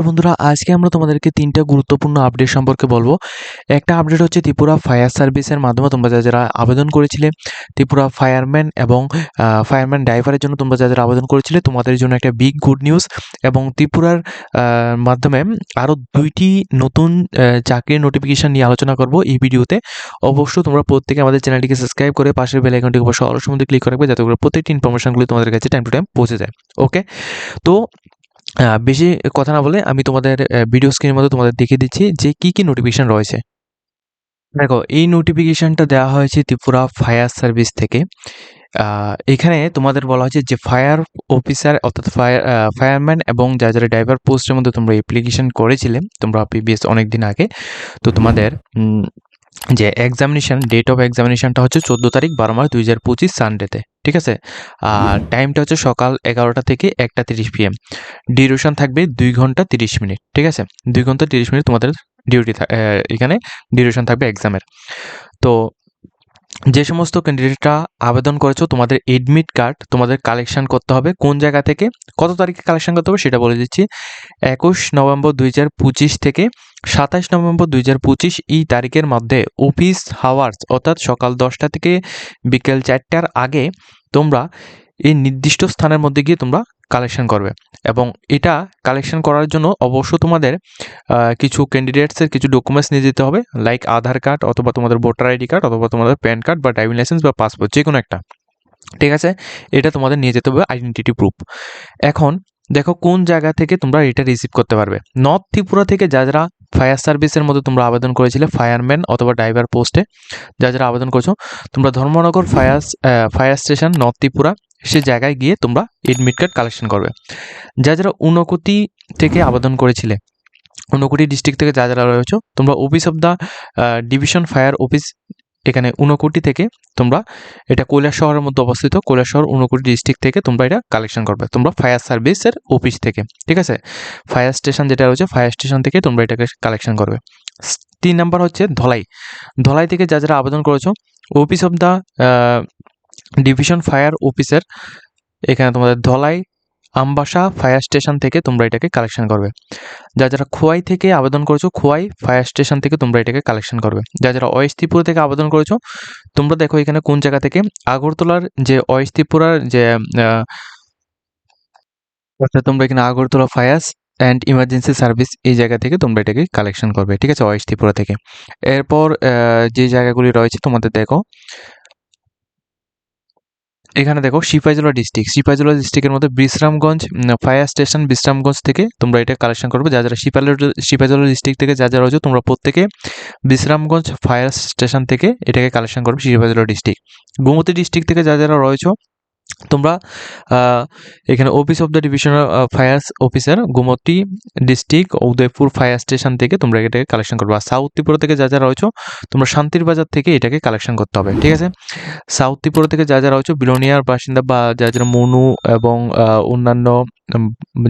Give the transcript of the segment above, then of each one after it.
বন্ধুরা, আজকে আমরা তোমাদেরকে ৩টা গুরুত্বপূর্ণ আপডেট সম্পর্কে বলবো। একটা আপডেট হচ্ছে ত্রিপুরা ফায়ার সার্ভিসের মাধ্যমে তোমরা যারা আবেদন করেছিলে, ত্রিপুরা ফায়ারম্যান এবং ফায়ারম্যান ড্রাইভারের জন্য তোমরা যারা আবেদন করেছিলে, তোমাদের জন্য একটা বিগ গুড নিউজ। এবং ত্রিপুরার মাধ্যমে আরও 2টি নতুন চাকরির নোটিফিকেশান নিয়ে আলোচনা করব এই ভিডিওতে। অবশ্যই তোমরা প্রত্যেকে আমাদের চ্যানেলটিকে সাবস্ক্রাইব করে পাশের বেল আইকনটিকে অবশ্যই অল সময় ক্লিক করে রাখবে, যাতে করে প্রত্যেকটি ইনফরমেশনগুলি তোমাদের কাছে টাইম টু টাইম পৌঁছে যায়। ওকে, তো বেশি কথা না বলে আমি তোমাদের ভিডিও স্ক্রিনের মধ্যে তোমাদের দেখিয়ে দিচ্ছি যে কী নোটিফিকেশান রয়েছে। দেখো, এই নোটিফিকেশানটা দেওয়া হয়েছে ত্রিপুরা ফায়ার সার্ভিস থেকে। এখানে তোমাদের বলা হয়েছে যে ফায়ার অফিসার অর্থাৎ ফায়ারম্যান এবং যারা ড্রাইভার পোস্টের মধ্যে তোমরা অ্যাপ্লিকেশন করেছিলে তোমরা প্রিভিয়াস অনেক দিন আগে, তো তোমাদের যে এক্সামিনেশান ডেট অফ এক্সামিনেশানটা হচ্ছে 14 তারিখ 12 মার্চ 2025 সানডেতে, ঠিক আছে। আর টাইমটা হচ্ছে সকাল 11টা থেকে 1:30 PM। ডিউরেশন থাকবে 2 ঘন্টা 30 মিনিট, ঠিক আছে। 2 ঘন্টা 30 মিনিট তোমাদের ডিউটি এখানে ডিউরেশন থাকবে এক্সামের। তো যে সমস্ত ক্যান্ডিডেটরা আবেদন করেছো, তোমাদের এডমিট কার্ড তোমাদের কালেকশন করতে হবে। কোন জায়গা থেকে কত তারিখে কালেকশন করতে হবে সেটা বলে দিচ্ছি। 21 নভেম্বর 2025 থেকে 27 নভেম্বর 2025 এই তারিখের মধ্যে অফিস হাওয়ার্স অর্থাৎ সকাল 10টা থেকে বিকেল 4টার আগে তোমরা এই নির্দিষ্ট স্থানের মধ্যে গিয়ে তোমরা কালেকশন করবে। এবং এটা কালেকশন করার জন্য অবশ্য তোমাদের কিছু ক্যান্ডিডেটসের কিছু ডকুমেন্টস নিয়ে যেতে হবে, লাইক আধার কার্ড অথবা তোমাদের ভোটার আইডি কার্ড অথবা তোমাদের প্যান কার্ড বা ড্রাইভিং লাইসেন্স বা পাসপোর্ট, যে কোনো একটা, ঠিক আছে। এটা তোমাদের নিয়ে যেতে হবে, আইডেন্টিটি প্রুফ। এখন দেখো কোন জায়গা থেকে তোমরা এটা রিসিভ করতে পারবে। নর্থ ত্রিপুরা থেকে যারা ফায়ার সার্ভিসের মধ্যে তোমরা আবেদন করেছিলে ফায়ারম্যান অথবা ড্রাইভার পোস্টে যারা আবেদন করেছো, তোমরা Dharmanagar fire station north Tripura সে জায়গায় গিয়ে তোমরা এডমিট কার্ড কালেকশন করবে। যারা ঊনকোটি থেকে আবেদন করেছিলে, ঊনকোটি ডিস্ট্রিক্ট থেকে যারা রয়েছে, তোমরা office of the division fire office এখানে ঊনকোটি থেকে তোমরা, এটা কৈলাস শহরের মধ্যে অবস্থিত, কৈলাস শহর ঊনকোটি ডিস্ট্রিক্ট থেকে তোমরা এটা কালেকশন করবে তোমরা ফায়ার সার্ভিসের অফিস থেকে, ঠিক আছে। ফায়ার স্টেশন যেটা রয়েছে ফায়ার স্টেশন থেকে তোমরা এটাকে কালেকশন করবে। 3 নাম্বার হচ্ছে ধলাই থেকে যারা আবেদন করেছো, office of the division fire অফিসের এখানে তোমাদের ধলাই আমবাসা ফায়ার স্টেশন থেকে তোমরা এটাকে কালেকশন করবে। যারা খোয়াই থেকে আবেদন করেছো খোয়াই ফায়ার স্টেশন থেকে তোমরা এটাকে কালেকশন করবে। যারা ওয়েস্ট ত্রিপুরা থেকে আবেদন করেছো, তোমরা দেখো এখানে কোন জায়গা থেকে, আগরতলার যে ওয়েস্ট ত্রিপুরার যে তোমরা এখানে Agartala fire and emergency service এই জায়গা থেকে তোমরা এটাকে কালেকশন করবে, ঠিক আছে, ওয়েস্ট ত্রিপুরা থেকে। এরপর যে জায়গাগুলি রয়েছে তোমাদের দেখো, এখানে দেখো সিপাহীজলা ডিস্ট্রিক্টের মধ্যে বিশ্রামগঞ্জ ফায়ার স্টেশন বিশ্রামগঞ্জ থেকে তোমরা এটা কালেকশন করবে। যারা সিপাহীজলা ডিস্ট্রিক্ট থেকে যারা রয়েছে তোমরা প্রত্যেকে বিশ্রামগঞ্জ ফায়ার স্টেশন থেকে এটাকে কালেকশন করবে সিপাহীজলা ডিস্ট্রিক্ট। গোমতী ডিস্ট্রিক্ট থেকে যারা রয়েছে তোমরা এখানে office of the divisional fire officer Gomati district Udaipur fire station থেকে তোমরা এটাকে কালেকশন করবে। আর সাউথ ত্রিপুরা থেকে যারা রয়েছে তোমরা শান্তির বাজার থেকে এটাকে কালেকশন করতে হবে, ঠিক আছে। সাউথ ত্রিপুরা থেকে যারা রয়েছে বিলোনিয়ার বাসিন্দা বা যারা মনু এবং অন্যান্য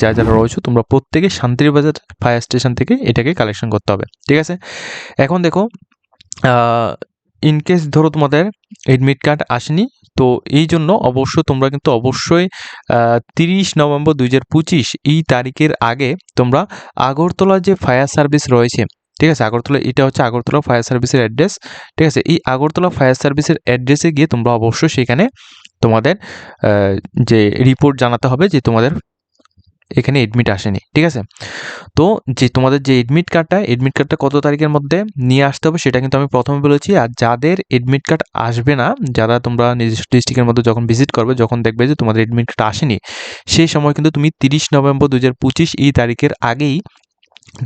যারা রয়েছে তোমরা প্রত্যেকে শান্তির বাজার ফায়ার স্টেশন থেকে এটাকে কালেকশন করতে হবে, ঠিক আছে। এখন দেখো, ইনকেস ধরো তোমাদের এডমিট কার্ড আসেনি, তো এই জন্য তোমরা কিন্তু অবশ্যই 30 নভেম্বর 2025 এই তারিখের আগে তোমরা আগরতলা যে ফায়ার সার্ভিস রয়েছে, ঠিক আছে, আগরতলা, এটা হচ্ছে আগরতলা ফায়ার সার্ভিসের অ্যাড্রেস, ঠিক আছে। এই আগরতলা ফায়ার সার্ভিসের অ্যাড্রেসে গিয়ে তোমরা অবশ্যই সেখানে তোমাদের যে রিপোর্ট জানাতে হবে যে তোমাদের এখানে এডমিট আসেনি, ঠিক আছে। তো যে তোমাদের যে এডমিট কার্ডটা কত তারিখের মধ্যে নিয়ে আসতে হবে সেটা কিন্তু আমি প্রথমে বলেছি। আর যাদের এডমিট কার্ড আসবে না, যারা তোমরা নিজস্ব ডিস্ট্রিক্টের মধ্যে যখন ভিজিট করবে, যখন দেখবে যে তোমাদের এডমিট কার্ড আসেনি, সেই সময় কিন্তু তুমি 30 নভেম্বর 2025 এই তারিখের আগেই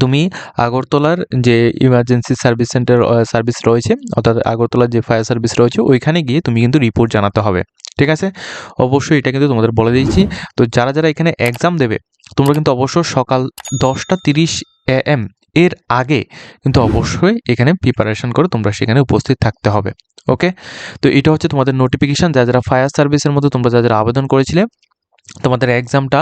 তুমি আগরতলার যে ইমার্জেন্সি সার্ভিস রয়েছে অর্থাৎ আগরতলার যে ফায়ার সার্ভিস রয়েছে ওইখানে গিয়ে তুমি কিন্তু রিপোর্ট জানাতে হবে, ঠিক আছে। অবশ্যই এটা কিন্তু তোমাদের বলে দিয়েছি। তো যারা এখানে এক্সাম দেবে তোমরা কিন্তু অবশ্যই সকাল 10:30 AM এর আগে কিন্তু অবশ্যই এখানে প্রিপারেশন করে তোমরা সেখানে উপস্থিত থাকতে হবে, ওকে। তো এটা হচ্ছে তোমাদের নোটিফিকেশান। যারা ফায়ার সার্ভিসের মধ্যে তোমরা যারা আবেদন করেছিলে তোমাদের এক্সামটা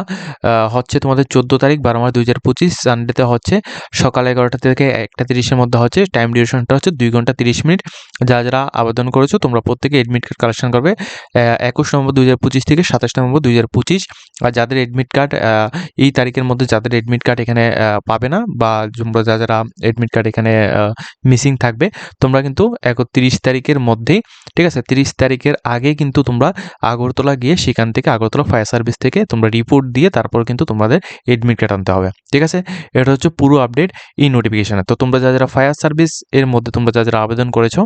হচ্ছে তোমাদের 14 তারিখ 12 মার্চ 2025 সানডেতে হচ্ছে সকাল 11টা থেকে 1টা 30-এর মধ্যে হচ্ছে। টাইম ডিউরেশনটা হচ্ছে 2 ঘন্টা 30 মিনিট। যারা আবেদন করেছো তোমরা প্রত্যেকে এডমিট কার্ড কালেকশন করবে 21 নভেম্বর 2025 থেকে 27 নভেম্বর 2025। আর যাদের এডমিট কার্ড এই তারিখের মধ্যে যাদের এডমিট কার্ড এখানে পাবে না, বা তোমরা যারা এডমিট কার্ড এখানে মিসিং থাকবে, তোমরা কিন্তু 31 তারিখের মধ্যেই, ঠিক আছে, 30 তারিখের আগে কিন্তু তোমরা আগরতলা গিয়ে সেখান থেকে আগরতলা ফায়ার সার্ভিস থেকে তোমরা রিপোর্ট দিয়ে তারপর কিন্তু তোমাদের এডমিট কার্ড আনতে হবে, ঠিক আছে। এটা হচ্ছে পুরো আপডেট এই নোটিফিকেশনে। তো তোমরা যারা ফায়ার সার্ভিস এর মধ্যে তোমরা যারা আবেদন করেছো,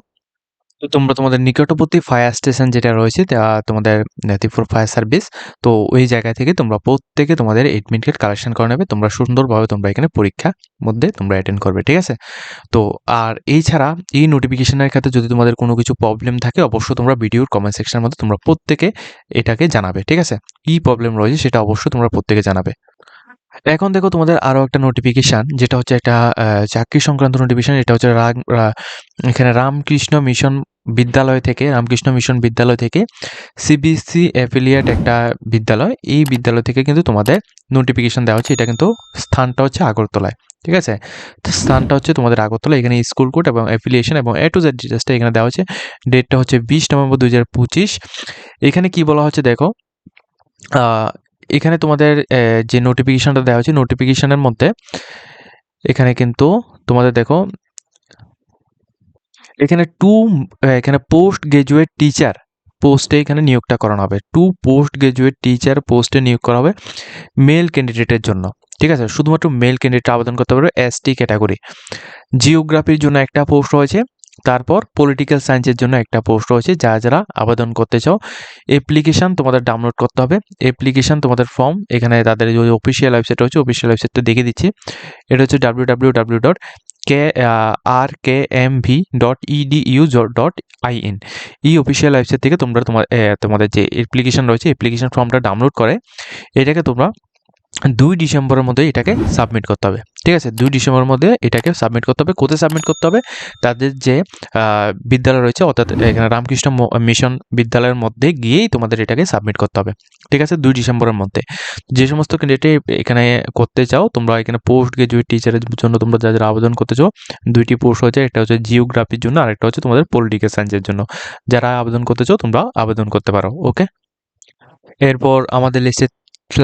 তো তোমরা তোমাদের নিকটবর্তী ফায়ার স্টেশন যেটা রয়েছে তোমাদের ত্রিপুরা ফায়ার সার্ভিস, তো ওই জায়গা থেকে তোমরা প্রত্যেকে তোমাদের এডমিট কার্ড কালেকশন করে নেবে। তোমরা সুন্দরভাবে তোমরা এখানে পরীক্ষা মধ্যে তোমরা অ্যাটেন্ড করবে, ঠিক আছে। তো আর এই ছাড়া এই নোটিফিকেশনের ক্ষেত্রে যদি তোমাদের কোনো কিছু প্রবলেম থাকে, অবশ্যই তোমরা ভিডিওর কমেন্ট সেকশনের মধ্যে তোমরা প্রত্যেকে এটাকে জানাবে, ঠিক আছে। কি প্রবলেম রয়েছে সেটা অবশ্যই তোমরা প্রত্যেকে জানাবে। এখন দেখো তোমাদের আরো একটা নোটিফিকেশন, যেটা হচ্ছে একটা চাকরি সংক্রান্ত নোটিফিকেশন। এটা হচ্ছে এখানে রামকৃষ্ণ মিশন বিদ্যালয় থেকে সিবিএসসি অ্যাফিলিয়েট একটা বিদ্যালয়, এই বিদ্যালয় থেকে কিন্তু তোমাদের নোটিফিকেশন দেওয়া হচ্ছে। এটা কিন্তু স্থানটা হচ্ছে আগরতলায়, ঠিক আছে। তো স্থানটা হচ্ছে তোমাদের আগরতলা। এখানে স্কুল কোড এবং অ্যাফিলিয়েশন এবং A to Z ডিটেলসটা এখানে দেওয়া হচ্ছে। ডেটটা হচ্ছে 20 নভেম্বর 2025। এখানে কি বলা হচ্ছে দেখো, এখানে তোমাদের যে নোটিফিকেশনটা দেওয়া হচ্ছে, নোটিফিকেশনের মধ্যে এখানে কিন্তু তোমাদের দেখো, এখানে পোস্ট গ্রাজুয়েট টিচার পোস্টে এখানে নিয়োগটা করানো হবে। 2 পোস্ট গ্রাজুয়েট টিচার পোস্টে নিয়োগ করা হবে মেল ক্যান্ডিডেটের জন্য, ঠিক আছে। শুধুমাত্র মেল ক্যান্ডিডেট আবেদন করতে পারবে ST ক্যাটাগরি। জিওগ্রাফির জন্য একটা পোস্ট রয়েছে, তারপর পলিটিক্যাল সায়েন্সের জন্য একটা পোস্ট রয়েছে। যারা আবেদন করতে চাও, অ্যাপ্লিকেশান তোমাদের ডাউনলোড করতে হবে। অ্যাপ্লিকেশান তোমাদের ফর্ম এখানে তাদের যে অফিসিয়াল ওয়েবসাইট রয়েছে, অফিসিয়াল ওয়েবসাইটটা দেখিয়ে দিচ্ছি। এটা হচ্ছে www.rkmv.edu.in। এই অফিসিয়াল ওয়েবসাইট থেকে তোমরা তোমাদের যে অ্যাপ্লিকেশান রয়েছে, অ্যাপ্লিকেশান ফর্মটা ডাউনলোড করে এটাকে তোমরা 2 ডিসেম্বরের মধ্যে এটাকে সাবমিট করতে হবে, ঠিক আছে। 2 ডিসেম্বরের মধ্যে এটাকে সাবমিট করতে হবে। কোথায় সাবমিট করতে হবে? তাদের যে বিদ্যালয় রয়েছে, অর্থাৎ এখানে রামকৃষ্ণ মিশন বিদ্যালয়ের মধ্যে গিয়েই তোমাদের এটাকে সাবমিট করতে হবে, ঠিক আছে, 2 ডিসেম্বরের মধ্যে। যে সমস্ত ক্যান্ডিডেট এখানে করতে চাও, তোমরা এখানে পোস্ট গ্রাজুয়েট টিচারের জন্য তোমরা যারা আবেদন করতে চাও, 2টি পোস্ট হয়েছে। একটা হচ্ছে জিওগ্রাফির জন্য, আরেকটা হচ্ছে তোমাদের পলিটিক্যাল সায়েন্সের জন্য। যারা আবেদন করতে চাও তোমরা আবেদন করতে পারো, ওকে। এরপর আমাদের লিস্টে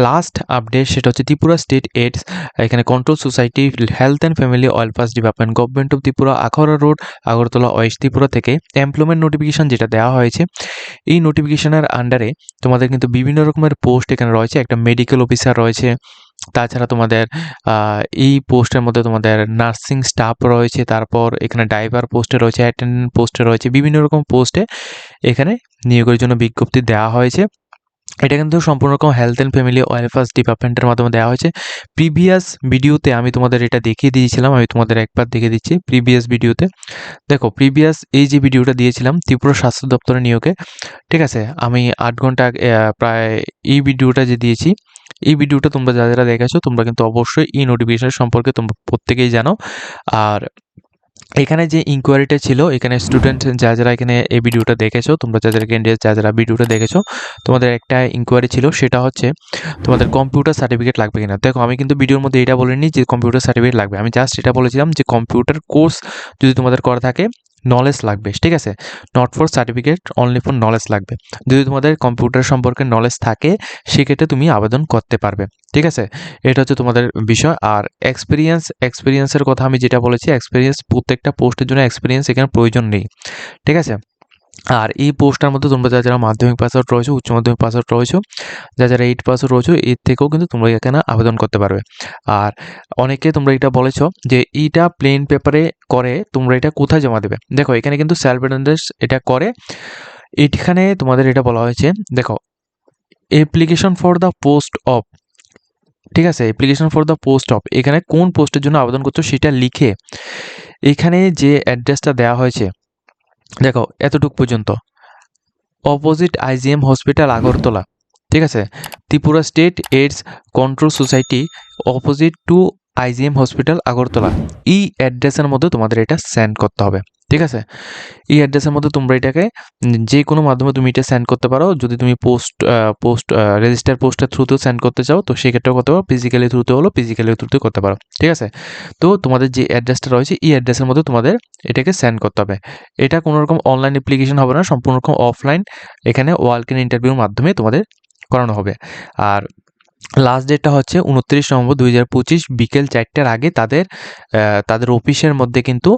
লাস্ট আপডেট, সেটা হচ্ছে ত্রিপুরা স্টেট এইডস এখানে control society health and family welfare department government of Tripura Akhaura road Agartala West Tripura থেকে এমপ্লয়মেন্ট নোটিফিকেশন যেটা দেওয়া হয়েছে। এই নোটিফিকেশনের আন্ডারে তোমাদের কিন্তু বিভিন্ন রকমের পোস্ট এখানে রয়েছে। একটা মেডিকেল অফিসার রয়েছে, তাছাড়া তোমাদের এই পোস্টের মধ্যে তোমাদের নার্সিং স্টাফ রয়েছে, তারপর এখানে ড্রাইভার পোস্টে রয়েছে, অ্যাটেন্ডেন্ট পোস্টে রয়েছে, বিভিন্ন রকম পোস্টে এখানে নিয়োগের জন্য বিজ্ঞপ্তি দেওয়া হয়েছে। এটা কিন্তু সম্পূর্ণ রকম হেলথ অ্যান্ড ফ্যামিলি ওয়েলফেয়ার ডিপার্টমেন্টের মাধ্যমে দেওয়া হয়েছে। প্রিভিয়াস ভিডিওতে আমি তোমাদের এটা দেখিয়ে দিয়েছিলাম, আমি তোমাদের একবার দেখিয়ে দিচ্ছি প্রিভিয়াস ভিডিওতে। দেখো প্রিভিয়াস এই যে ভিডিওটা দিয়েছিলাম ত্রিপুরা স্বাস্থ্য দপ্তরের নিয়োগে, ঠিক আছে, আমি 8 ঘন্টা প্রায় এই ভিডিওটা যে দিয়েছি, এই ভিডিওটা তোমরা যারা দেখেছো তোমরা কিন্তু অবশ্যই এই নোটিফিকেশন সম্পর্কে তোমরা প্রত্যেকেই জানো। আর এখানে যে ইনকোয়ারিটা ছিল, এখানে স্টুডেন্ট যারা এখানে এই ভিডিওটা দেখেছো, তোমরা যারা ক্যান্ডিডেট যারা ভিডিওটা দেখেছো, তোমাদের একটা ইনকোয়ারি ছিল, সেটা হচ্ছে তোমাদের কম্পিউটার সার্টিফিকেট লাগবে কিনা। দেখো আমি কিন্তু ভিডিওর মধ্যে এটা বলিনি যে কম্পিউটার সার্টিফিকেট লাগবে, আমি জাস্ট এটা বলেছিলাম যে কম্পিউটার কোর্স যদি তোমাদের করা থাকে নলেজ লাগবে, ঠিক আছে। Not for certificate, only for knowledge লাগবে। যদি তোমাদের কম্পিউটার সম্পর্কে নলেজ থাকে সেক্ষেত্রে তুমি আবেদন করতে পারবে, ঠিক আছে। এটা হচ্ছে তোমাদের বিষয়। আর এক্সপিরিয়েন্সের কথা আমি যেটা বলেছি, এক্সপিরিয়েন্স প্রত্যেকটা পোস্টের জন্য এক্সপিরিয়েন্স এখানে প্রয়োজন নেই, ঠিক আছে। আর এই পোস্টটার মধ্যে তোমরা যারা মাধ্যমিক পাস আউট রয়েছে, উচ্চ মাধ্যমিক পাস আউট রয়েছে, যারা 8 পাস আউট রয়েছে, এর থেকেও কিন্তু তোমরা এখানে আবেদন করতে পারবে। আর অনেকে তোমরা এটা বলেছো যে এইটা প্লেন পেপারে করে তোমরা এটা কোথায় জমা দেবে। দেখো এখানে কিন্তু সেলফ অ্যাটেন্ডেন্স এটা করে, এখানে তোমাদের এটা বলা হয়েছে, দেখো application for the post of, ঠিক আছে, application for the post of, এখানে কোন পোস্টের জন্য আবেদন করছো সেটা লিখে এখানে যে অ্যাড্রেসটা দেওয়া হয়েছে, দেখো এতটুক পর্যন্ত, অপোজিট IGM হসপিটাল আগরতলা, ঠিক আছে, Tripura state AIDS control society opposite to IgM hospital Agartala, এই অ্যাড্রেসের মধ্যে তোমাদের এটা সেন্ড করতে হবে। ঠিক আছে, এই অ্যাড্রেসের মধ্যে তোমরা এটাকে যে কোনো মাধ্যমে তুমি এটা সেন্ড করতে পারো। যদি তুমি পোস্ট রেজিস্টার পোস্টের থ্রুতেও সেন্ড করতে চাও তো সেক্ষেত্রেও করতে পারো, ফিজিক্যালি থ্রুতে হলো ফিজিক্যালি থ্রুতে করতে পারো। ঠিক আছে, তো তোমাদের যে অ্যাড্রেসটা রয়েছে এই অ্যাড্রেসের মধ্যে তোমাদের এটাকে সেন্ড করতে হবে। এটা কোনো রকম অনলাইন অ্যাপ্লিকেশন হবে না, সম্পূর্ণ রকম অফলাইন, এখানে ওয়াক ইন ইন্টারভিউর মাধ্যমে তোমাদের করানো হবে। আর লাস্ট ডেটটা হচ্ছে 29 নভেম্বর 2025 বিকেল 4টার আগে তাদের অফিসের মধ্যে কিন্তু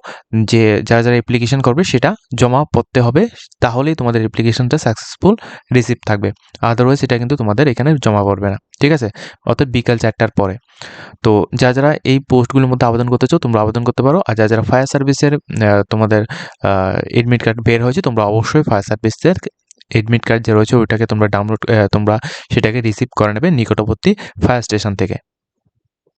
যে যারা অ্যাপ্লিকেশন করবে সেটা জমা পড়তে হবে, তাহলেই তোমাদের অ্যাপ্লিকেশনটা সাকসেসফুল রিসিভ থাকবে। আদারওয়াইজ এটা কিন্তু তোমাদের এখানে জমা পড়বে না। ঠিক আছে, অর্থাৎ বিকাল 4টার পরে। তো যারা এই পোস্টগুলোর মধ্যে আবেদন করতে চাও তোমরা আবেদন করতে পারো। আর যারা ফায়ার সার্ভিসের তোমাদের এডমিট কার্ড বের হয়েছে তোমরা অবশ্যই ফায়ার সার্ভিসের এডমিট কার্ড যে রয়েছে ওইটাকে তোমরা সেটাকে রিসিভ করে নেবে নিকটবর্তী ফায়ার স্টেশন থেকে।